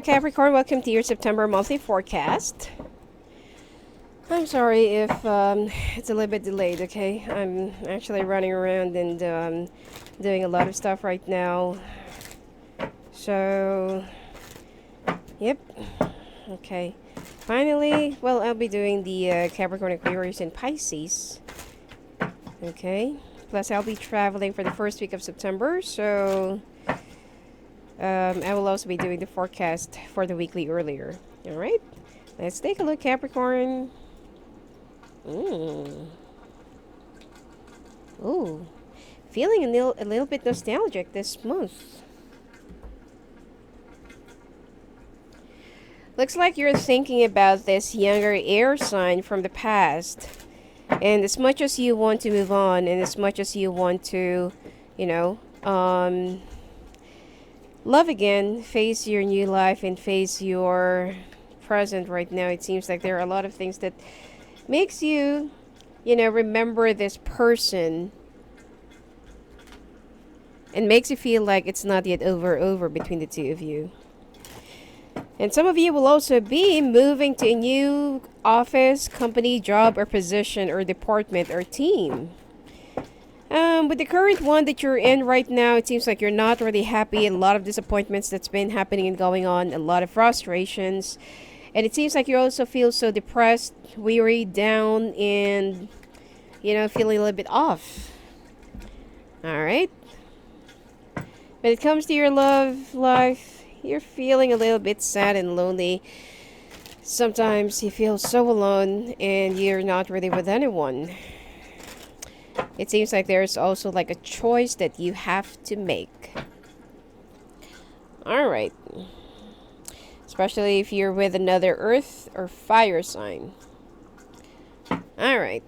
Capricorn, welcome to your September monthly forecast. I'm sorry if it's a little bit delayed, okay? I'm actually running around and doing a lot of stuff right now. So, yep. Okay. Finally, well, I'll be doing the Capricorn, Aquarius, and Pisces. Okay. Plus, I'll be traveling for the first week of September, so I will also be doing the forecast for the weekly earlier. Alright, let's take a look, Capricorn. Ooh, feeling a little bit nostalgic this month. Looks like you're thinking about this younger air sign from the past. And as much as you want to move on, and as much as you want to, you know, love again, face your new life and face your present right now, it seems like there are a lot of things that makes you, remember this person and makes you feel like it's not yet over between the two of you. And some of you will also be moving to a new office, company, job, or position, or department, or team. With the current one that you're in right now, it seems like you're not really happy. A lot of disappointments that's been happening and going on. A lot of frustrations. And it seems like you also feel so depressed, weary, down, and, feeling a little bit off. Alright? When it comes to your love life, you're feeling a little bit sad and lonely. Sometimes you feel so alone and you're not really with anyone. It seems like there's also like a choice that you have to make. Alright. Especially if you're with another earth or fire sign. Alright.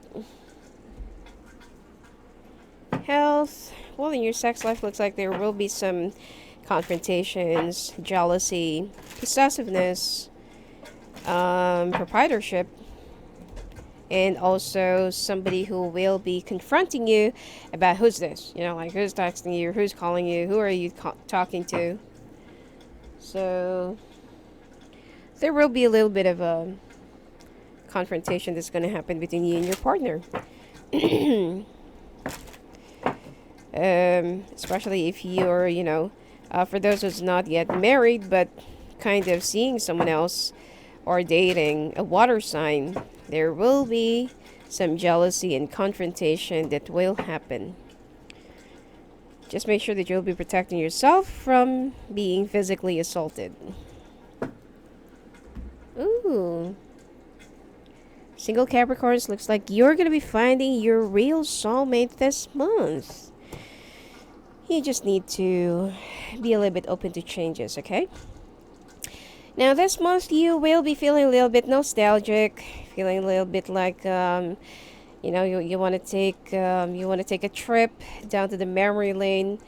Health. Well, in your sex life, looks like there will be some confrontations, jealousy, possessiveness, proprietorship, and also somebody who will be confronting you about who's this, like who's texting you, who's calling you, who are you talking to. So there will be a little bit of a confrontation that's going to happen between you and your partner. Especially if you're, for those who's not yet married but kind of seeing someone else or dating a water sign, there will be some jealousy and confrontation that will happen. Just make sure that you'll be protecting yourself from being physically assaulted. Ooh. Single Capricorns, looks like you're going to be finding your real soulmate this month. You just need to be a little bit open to changes, okay? Now, this month you will be feeling a little bit nostalgic, feeling a little bit like, you want to take a trip down to the memory lane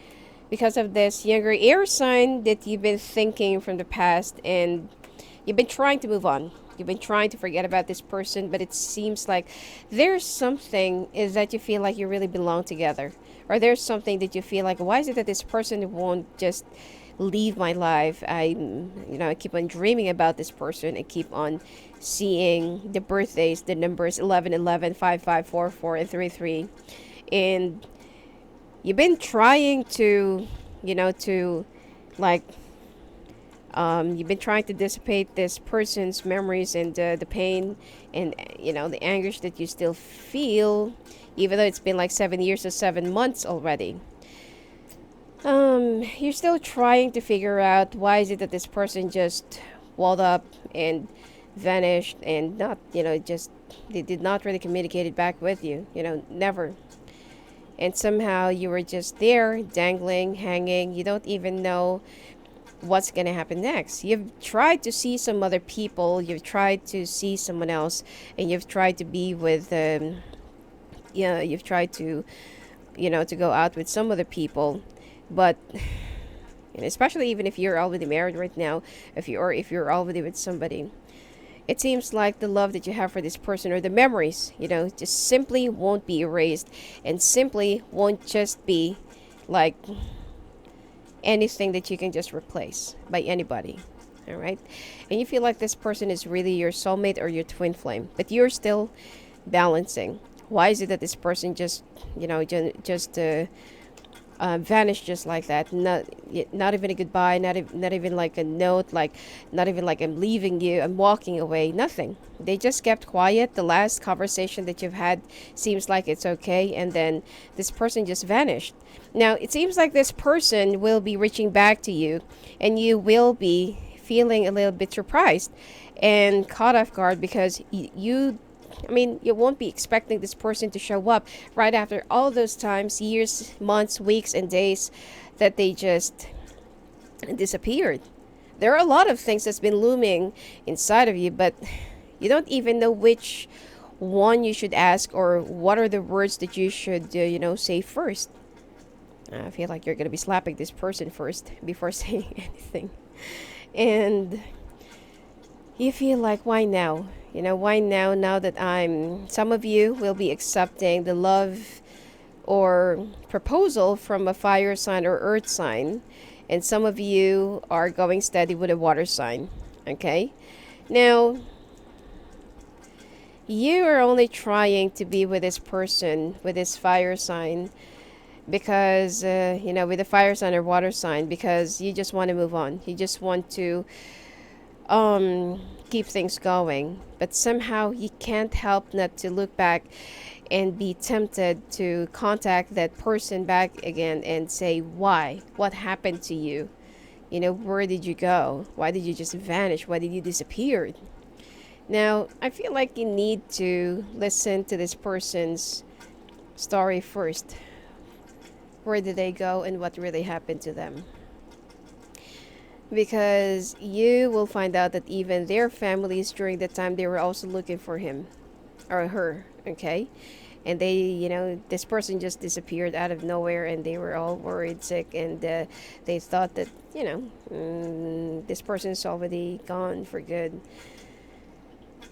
because of this younger air sign that you've been thinking from the past, and you've been trying to move on. You've been trying to forget about this person, but it seems like there's something is that you feel like you really belong together. Or there's something that you feel like, why is it that this person won't just leave my life? I keep on dreaming about this person. I keep on seeing the birthdays, the numbers 1111, 5544, and 33. And you've been trying to, you've been trying to dissipate this person's memories and the pain and, the anguish that you still feel, even though it's been like 7 years or 7 months already. You're still trying to figure out why is it that this person just walled up and vanished and not, they did not really communicate it back with you, never. And somehow you were just there, dangling, hanging. You don't even know what's going to happen next. You've tried to see some other people, you've tried to see someone else, and you've tried to be with you've tried to to go out with some other people, but especially even if you're already married right now, if you're already with somebody, it seems like the love that you have for this person or the memories, just simply won't be erased and simply won't just be like anything that you can just replace by anybody. All right. And you feel like this person is really your soulmate or your twin flame, but you're still balancing. Why is it that this person just, vanished just like that? Not even a goodbye, not even like a note, like not even like I'm leaving you, I'm walking away, nothing. They just kept quiet. The last conversation that you've had seems like it's okay, and then this person just vanished. Now, it seems like this person will be reaching back to you, and you will be feeling a little bit surprised and caught off guard because you won't be expecting this person to show up right after all those times, years, months, weeks, and days that they just disappeared. There are a lot of things that's been looming inside of you, but you don't even know which one you should ask or what are the words that you should, say first. I feel like you're going to be slapping this person first before saying anything. And you feel like, why now? Why now that some of you will be accepting the love or proposal from a fire sign or earth sign, and some of you are going steady with a water sign. Okay? Now, you are only trying to be with this person, with this fire sign, because, with the fire sign or water sign, because you just want to move on. You just want to keep things going, but somehow you can't help not to look back and be tempted to contact that person back again and say, why, what happened to you, where did you go, why did you just vanish, why did you disappear? Now, I feel like you need to listen to this person's story first. Where did they go and what really happened to them? Because you will find out that even their families during the time, they were also looking for him or her. Okay? And this person just disappeared out of nowhere, and they were all worried, sick, and they thought that this person is already gone for good.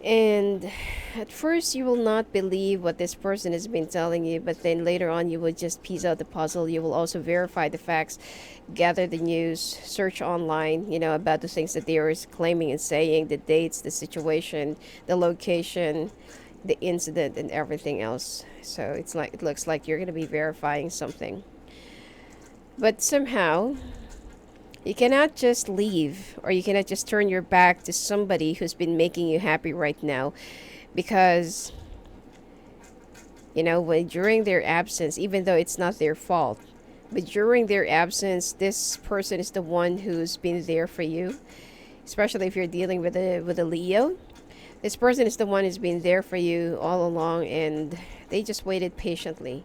And at first you will not believe what this person has been telling you, but then later on you will just piece out the puzzle. You will also verify the facts, gather the news, search online, about the things that they are claiming and saying, the dates, the situation, the location, the incident, and everything else. So it looks like you're going to be verifying something. But somehow you cannot just leave, or you cannot just turn your back to somebody who's been making you happy right now, because when during their absence, even though it's not their fault, but during their absence, this person is the one who's been there for you. Especially if you're dealing with a Leo, this person is the one who's been there for you all along, and they just waited patiently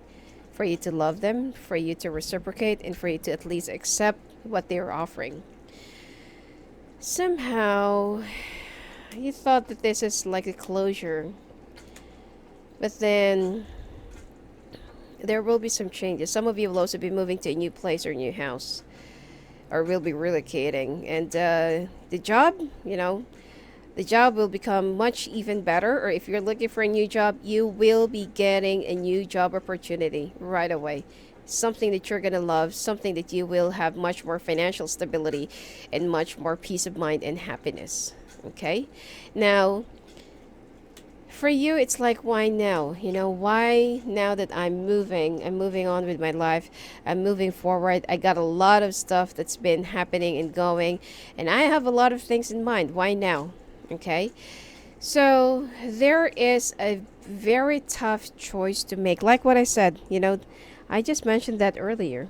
for you to love them, for you to reciprocate, and for you to at least accept what they're offering. Somehow you thought that this is like a closure, but then there will be some changes. Some of you will also be moving to a new place or new house, or will be relocating, and the job will become much even better. Or if you're looking for a new job, you will be getting a new job opportunity right away. Something that you're going to love, something that you will have much more financial stability and much more peace of mind and happiness. Okay? Now, for you, it's like, why now? Why now that I'm moving on with my life, I'm moving forward. I got a lot of stuff that's been happening and going, and I have a lot of things in mind. Why now? Okay? So, there is a very tough choice to make. Like what I said, I just mentioned that earlier,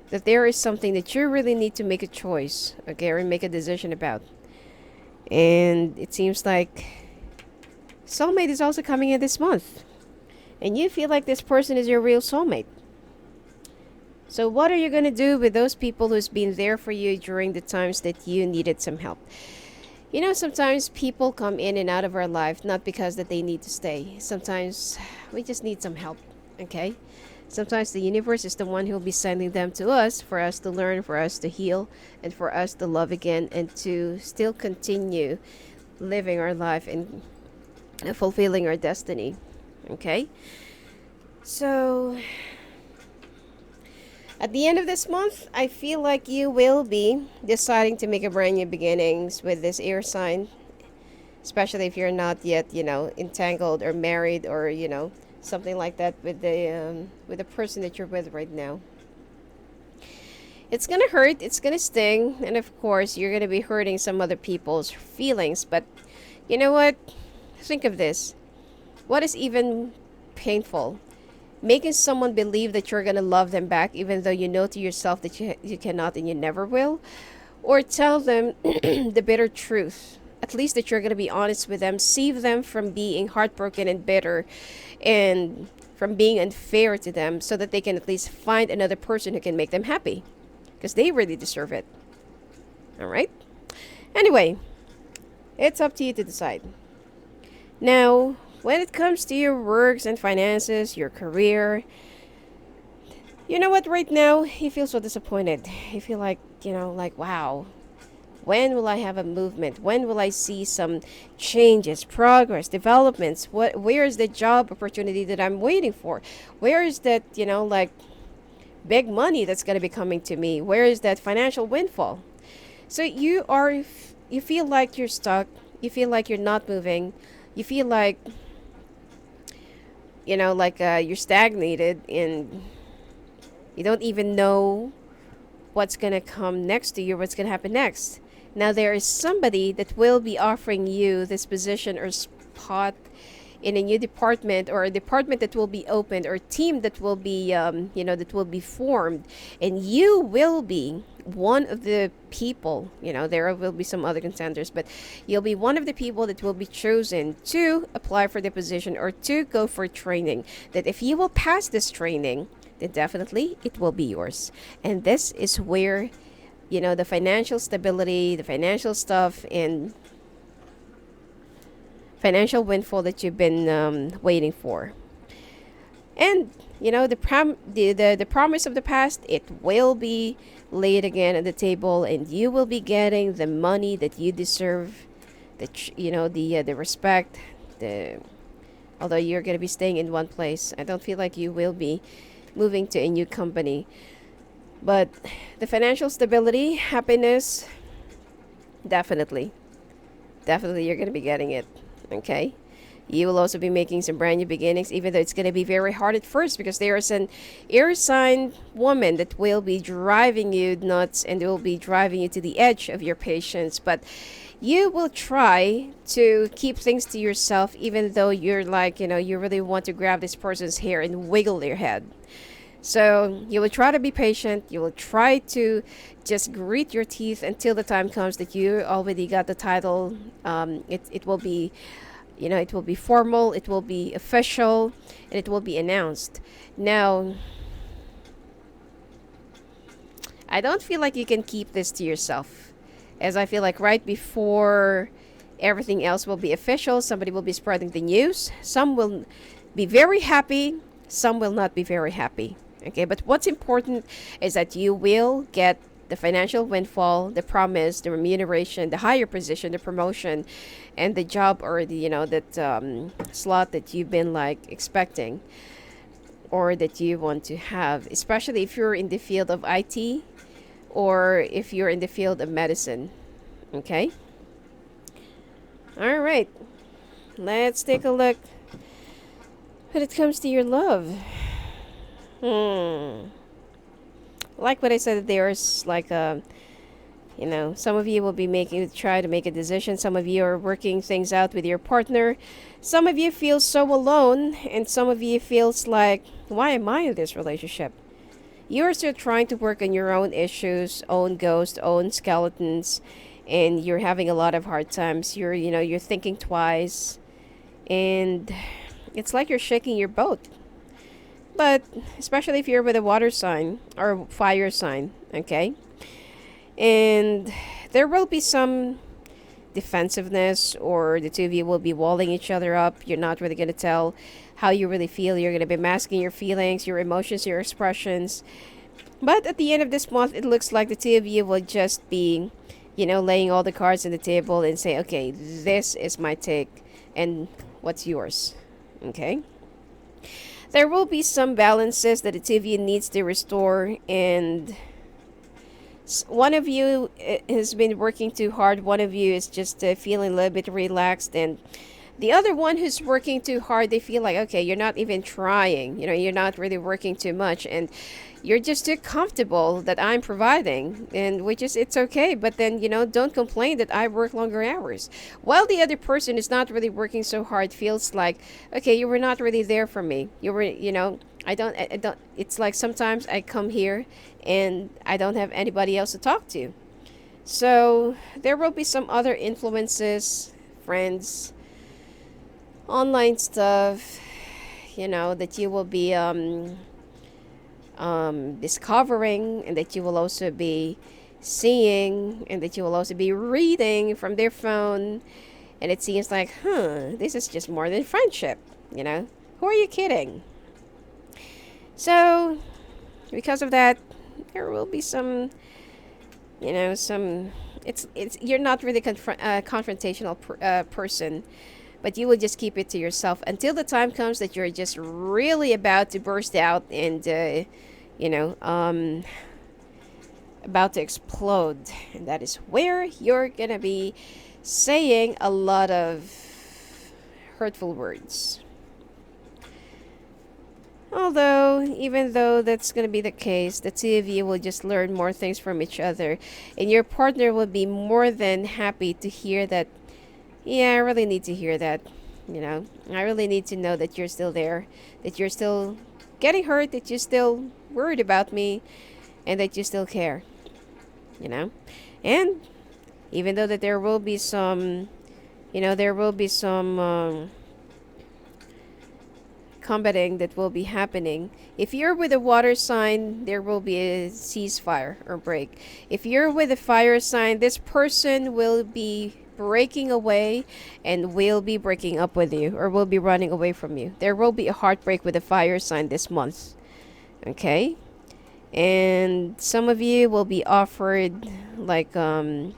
that there is something that you really need to make a choice, okay, or make a decision about. And it seems like soulmate is also coming in this month, and you feel like this person is your real soulmate. So what are you going to do with those people who's been there for you during the times that you needed some help? Sometimes people come in and out of our life not because that they need to stay. Sometimes we just need some help, okay? Sometimes the universe is the one who will be sending them to us for us to learn, for us to heal, and for us to love again, and to still continue living our life and fulfilling our destiny. Okay? So, At the end of this month, I feel like you will be deciding to make a brand new beginnings with this air sign, especially if you're not yet, entangled or married or, something like that with the person that you're with right now. It's gonna hurt, it's gonna sting, and of course, you're gonna be hurting some other people's feelings. But you know what? Think of this. What is even painful? Making someone believe that you're gonna love them back, even though you know to yourself that you cannot and you never will, or tell them the bitter truth. At least that you're gonna be honest with them, save them from being heartbroken and bitter, and from being unfair to them, so that they can at least find another person who can make them happy, because they really deserve it. All right. Anyway, it's up to you to decide. Now, when it comes to your works and finances, your career, you know what, right now, you feel so disappointed. You feel like, like, wow, when will I have a movement? When will I see some changes, progress, developments? Where is the job opportunity that I'm waiting for? Where is that, like, big money that's going to be coming to me? Where is that financial windfall? So you feel like you're stuck. You feel like you're not moving. You feel like, you're stagnated, and you don't even know what's going to come next to you, what's going to happen next. Now, there is somebody that will be offering you this position or spot in a new department, or a department that will be opened, or a team that will be, that will be formed, and you will be one of the people. There will be some other contenders, but you'll be one of the people that will be chosen to apply for the position or to go for training. That if you will pass this training, then definitely it will be yours. And this is where, the financial stability, the financial stuff, and financial windfall that you've been waiting for. And the promise of the past, it will be laid again on the table, and you will be getting the money that you deserve, the respect, the although you're going to be staying in one place. I don't feel like you will be moving to a new company. But the financial stability, happiness, definitely you're going to be getting it. Okay, you will also be making some brand new beginnings, even though it's going to be very hard at first, because there is an air sign woman that will be driving you nuts and will be driving you to the edge of your patience. But you will try to keep things to yourself, even though you're like, you really want to grab this person's hair and wiggle their head. So you will try to be patient. You will try to just grit your teeth until the time comes that you already got the title. It will be, it will be formal, it will be official, and it will be announced. Now, I don't feel like you can keep this to yourself, as I feel like right before everything else will be official, somebody will be spreading the news. Some will be very happy, some will not be very happy. Okay, but what's important is that you will get the financial windfall, the promise, the remuneration, the higher position, the promotion, and the job, or the that slot that you've been like expecting, or that you want to have, especially if you're in the field of IT, or if you're in the field of medicine. Okay. All right. Let's take a look when it comes to your love. Like what I said, there's like some of you will be try to make a decision. Some of you are working things out with your partner. Some of you feel so alone, and some of you feels like, why am I in this relationship? You're still trying to work on your own issues, own ghosts, own skeletons, and you're having a lot of hard times. You're thinking twice, and it's like you're shaking your boat. But especially if you're with a water sign or fire sign, okay? And there will be some defensiveness, or the two of you will be walling each other up. You're not really going to tell how you really feel. You're going to be masking your feelings, your emotions, your expressions. But at the end of this month, it looks like the two of you will just be, laying all the cards on the table and say, okay, this is my take, and what's yours, okay? There will be some balances that the two of you needs to restore, and one of you has been working too hard. One of you is just feeling a little bit relaxed, and the other one who's working too hard, they feel like, okay, you're not even trying. You're not really working too much, and you're just too comfortable that I'm providing, and which is it's okay. But then don't complain that I work longer hours, while the other person is not really working so hard. Feels like, okay, you were not really there for me. You were, I don't. It's like sometimes I come here and I don't have anybody else to talk to. So there will be some other influences, friends, online stuff, that you will be discovering, and that you will also be seeing, and that you will also be reading from their phone. And it seems like, this is just more than friendship. Who are you kidding? So, because of that, there will be some, some. It's you're not really confrontational person, but you will just keep it to yourself until the time comes that you're just really about to burst out and you know um, about to explode, and that is where you're gonna be saying a lot of hurtful words. Although, even though that's going to be the case, the two of you will just learn more things from each other, and your partner will be more than happy to hear that. Yeah, I really need to hear that. I really need to know that you're still there, that you're still getting hurt, that you're still worried about me, and that you still care. You know? And even though that there will be some, there will be some combating that will be happening. If you're with a water sign, there will be a ceasefire or break. If you're with a fire sign, this person will be breaking away and will be breaking up with you, or will be running away from you. There will be a heartbreak with a fire sign this month. Okay? And some of you will be offered like I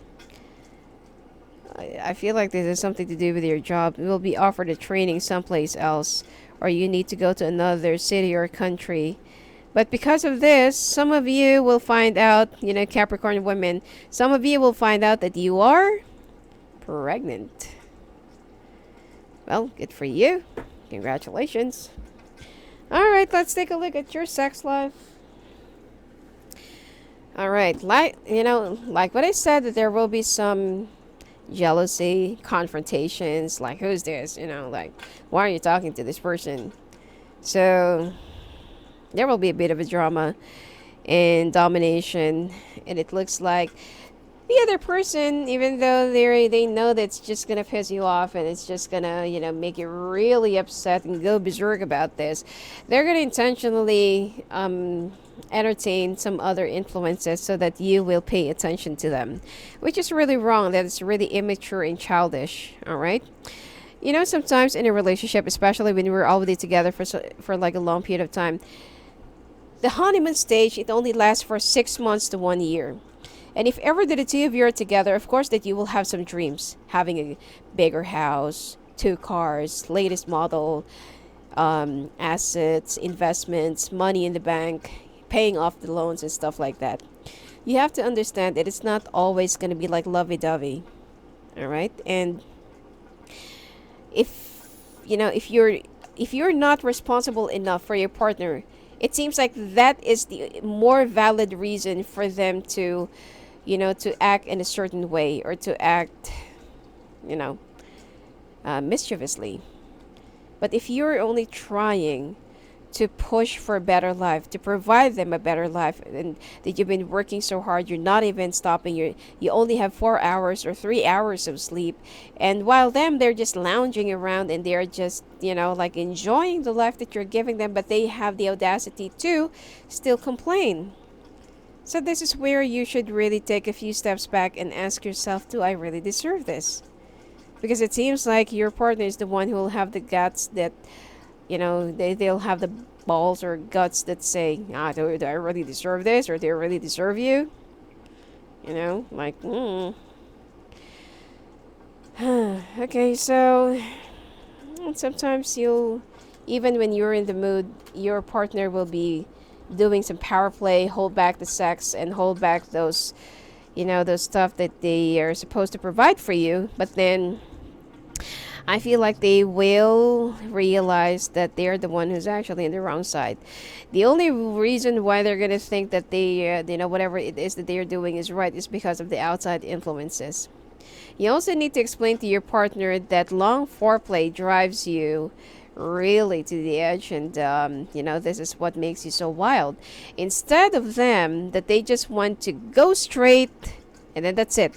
feel like this is something to do with your job. You will be offered a training someplace else, or you need to go to another city or country. But because of this, some of you will find out, Capricorn women, some of you will find out that you are pregnant. Well, good for you. Congratulations. All right, let's take a look at your sex life. All right, like what I said, that there will be some jealousy, confrontations, like, who's this? Like, why are you talking to this person? So there will be a bit of a drama and domination, and it looks like the other person, even though they know that's just gonna piss you off, and it's just gonna make you really upset and go berserk about this, they're gonna intentionally entertain some other influences so that you will pay attention to them, which is really wrong. That is really immature and childish. All right. Sometimes in a relationship, especially when we're already together for like a long period of time, the honeymoon stage, it only lasts for 6 months to 1 year. And if ever that the two of you are together, of course that you will have some dreams, having a bigger house, 2 cars, latest model, assets, investments, money in the bank, paying off the loans and stuff like that. You have to understand that it's not always going to be like lovey-dovey. All right? And if you're not responsible enough for your partner, it seems like that is the more valid reason for them to act in a certain way, or to act mischievously. But if you're only trying to push for a better life, to provide them a better life, and that you've been working so hard, you're not even stopping, you only have 4 hours or 3 hours of sleep, and while they're just lounging around, and they're just like enjoying the life that you're giving them, but they have the audacity to still complain. So this is where you should really take a few steps back and ask yourself, do I really deserve this? Because it seems like your partner is the one who will have the guts that they'll have the balls or guts that say, do I really deserve this, or do I really deserve you? Like, Okay, so sometimes you'll Even when you're in the mood, your partner will be doing some power play, hold back the sex, and hold back those, those stuff that they are supposed to provide for you. But then I feel like they will realize that they're the one who's actually in the wrong side. The only reason why they're gonna think that whatever it is that they're doing is right is because of the outside influences. You also need to explain to your partner that long foreplay drives you really to the edge, and this is what makes you so wild. Instead of them, that they just want to go straight, and then that's it.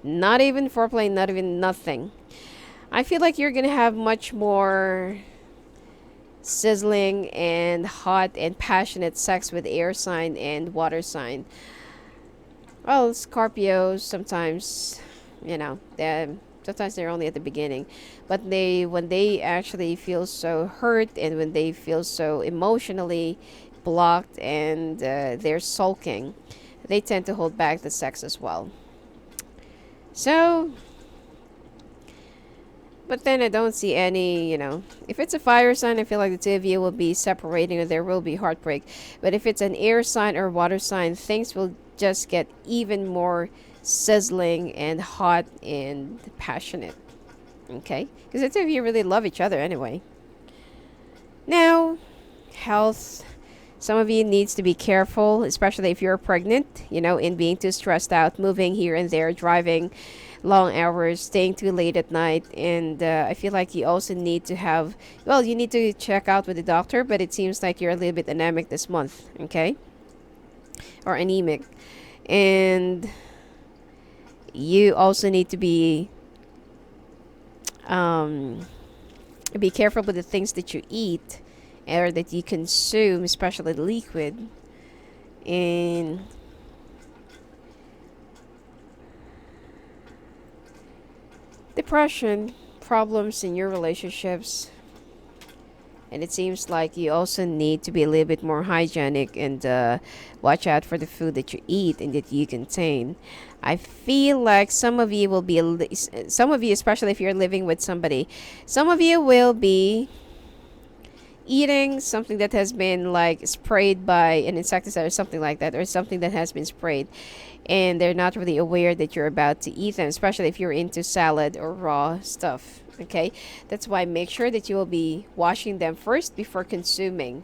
Not even foreplay, not even nothing. I feel like you're gonna have much more sizzling and hot and passionate sex with air sign and water sign. Well, Scorpios sometimes, sometimes they're only at the beginning, but when they actually feel so hurt and when they feel so emotionally blocked and they're sulking, they tend to hold back the sex as well. So, but then I don't see any, if it's a fire sign, I feel like the two of you will be separating or there will be heartbreak. But if it's an air sign or water sign, things will just get even more sizzling and hot and passionate. Okay? Because the two of you really love each other anyway. Now, health. Some of you needs to be careful, especially if you're pregnant, in being too stressed out, moving here and there, driving long hours, staying too late at night. And I feel like you also need to you need to check out with the doctor, but it seems like you're a little bit anemic this month, okay? Or anemic. And you also need to be careful with the things that you eat or that you consume, especially liquid. And depression, problems in your relationships, and it seems like you also need to be a little bit more hygienic and watch out for the food that you eat and that you contain. I feel like some of you, especially if you're living with somebody, some of you will be eating something that has been like sprayed by an insecticide or something like that, or something that has been sprayed, and they're not really aware that you're about to eat them, especially if you're into salad or raw stuff. Okay, that's why make sure that you will be washing them first before consuming,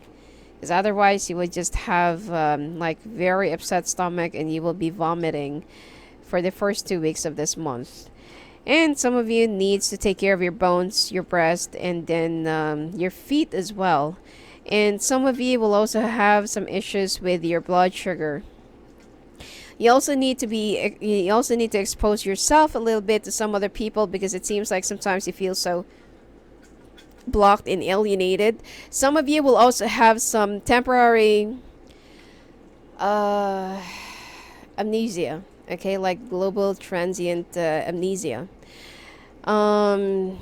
because otherwise you would just have very upset stomach and you will be vomiting for the first 2 weeks of this month. And some of you needs to take care of your bones, your breast, and then your feet as well. And some of you will also have some issues with your blood sugar. You also need to expose yourself a little bit to some other people, because it seems like sometimes you feel so blocked and alienated. Some of you will also have some temporary amnesia. Okay, like global transient amnesia. And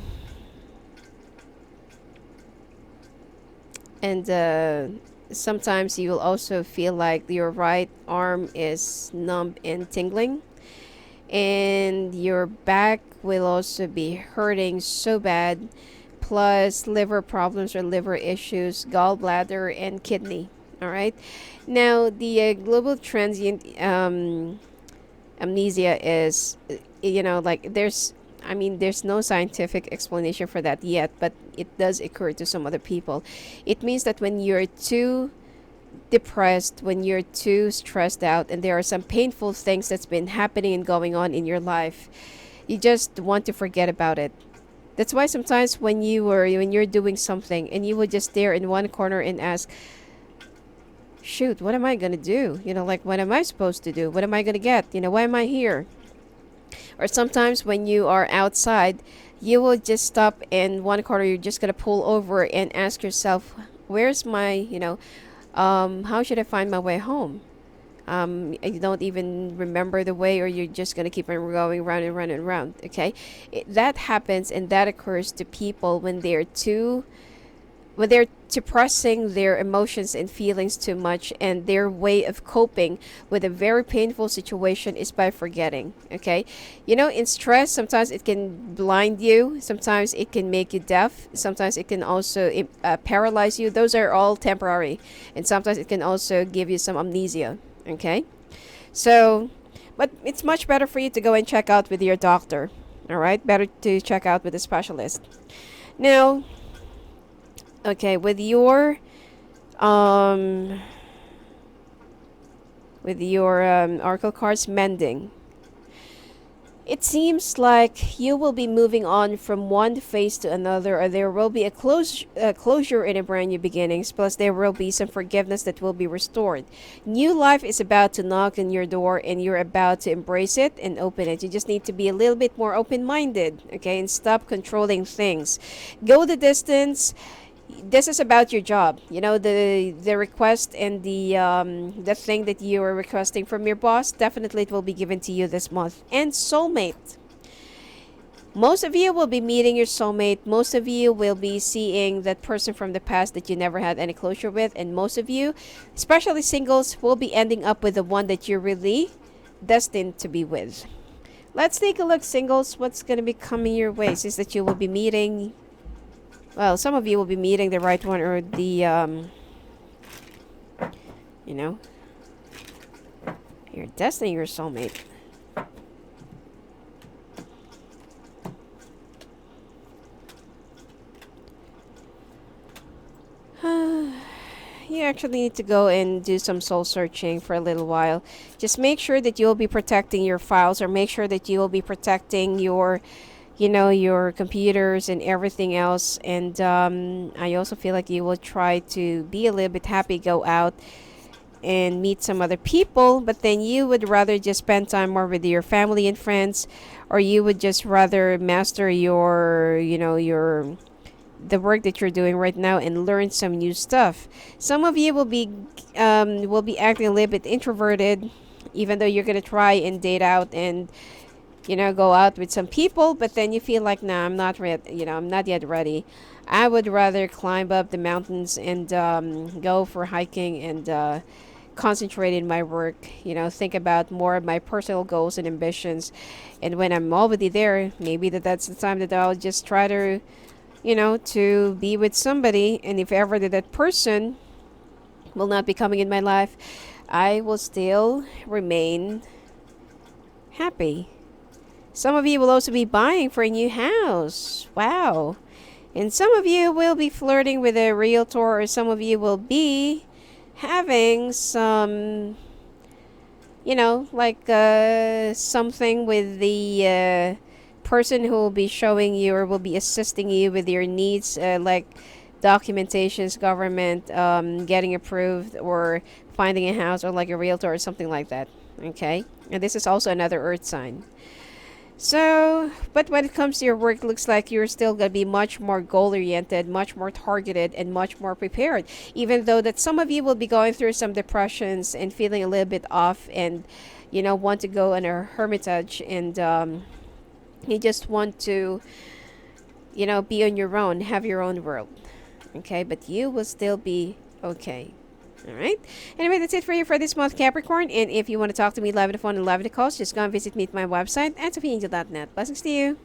sometimes you will also feel like your right arm is numb and tingling, and your back will also be hurting so bad, plus liver problems or liver issues, gallbladder, and kidney. All right. Now, the global transient amnesia is, there's no scientific explanation for that yet, but it does occur to some other people. It means that when you're too depressed, when you're too stressed out, and there are some painful things that's been happening and going on in your life, you just want to forget about it. That's why sometimes when you're doing something and you would just stare in one corner and ask, shoot, what am I going to do? What am I supposed to do? What am I going to get? Why am I here? Or sometimes when you are outside, you will just stop in one corner. You're just going to pull over and ask yourself, where's my, how should I find my way home? You don't even remember the way, or you're just going to keep on going round and round and round. Okay. That happens, and that occurs to people when they're too when they're suppressing their emotions and feelings too much, and their way of coping with a very painful situation is by forgetting. Okay, in stress, sometimes it can blind you, sometimes it can make you deaf, sometimes it can also paralyze you. Those are all temporary, and sometimes it can also give you some amnesia. Okay, so but it's much better for you to go and check out with your doctor. All right, better to check out with a specialist. Now, okay, um with your oracle cards, mending, it seems like you will be moving on from one phase to another, or there will be a closure in a brand new beginnings, plus there will be some forgiveness that will be restored. New life is about to knock on your door, and you're about to embrace it and open it. You just need to be a little bit more open-minded, okay, and stop controlling things. Go the distance. This is about your job, the request and the thing that you are requesting from your boss. Definitely it will be given to you this month. And soulmate, most of you will be meeting your soulmate. Most of you will be seeing that person from the past that you never had any closure with, and most of you, especially singles, will be ending up with the one that you're really destined to be with. Let's take a look, singles, what's going to be coming your way. Is that you will be meeting, well, some of you will be meeting the right one, or your destiny, your soulmate. You actually need to go and do some soul searching for a little while. Just make sure that you'll be protecting your files, or make sure that you will be protecting your your computers and everything else. And I also feel like you will try to be a little bit happy, go out and meet some other people, but then you would rather just spend time more with your family and friends, or you would just rather master your the work that you're doing right now and learn some new stuff. Some of you will be acting a little bit introverted, even though you're gonna try and date out and go out with some people, but then you feel like, nah, I'm not ready. I'm not yet ready. I would rather climb up the mountains and go for hiking and concentrate in my work. Think about more of my personal goals and ambitions. And when I'm already there, maybe that's the time that I'll just try to, to be with somebody. And if ever that person will not be coming in my life, I will still remain happy. Some of you will also be buying for a new house. Wow. And some of you will be flirting with a realtor, or some of you will be having some, something with the person who will be showing you or will be assisting you with your needs, like documentations, government, getting approved, or finding a house, or like a realtor or something like that. Okay. And this is also another earth sign. So, but when it comes to your work, looks like you're still going to be much more goal-oriented, much more targeted, and much more prepared. Even though that some of you will be going through some depressions and feeling a little bit off, and, want to go in a hermitage, and you just want to, be on your own, have your own world. Okay, but you will still be okay. All right. Anyway, that's it for you for this month, Capricorn. And if you want to talk to me live on the phone and live on the calls, just go and visit me at my website at sophiaangel.net. Blessings to you.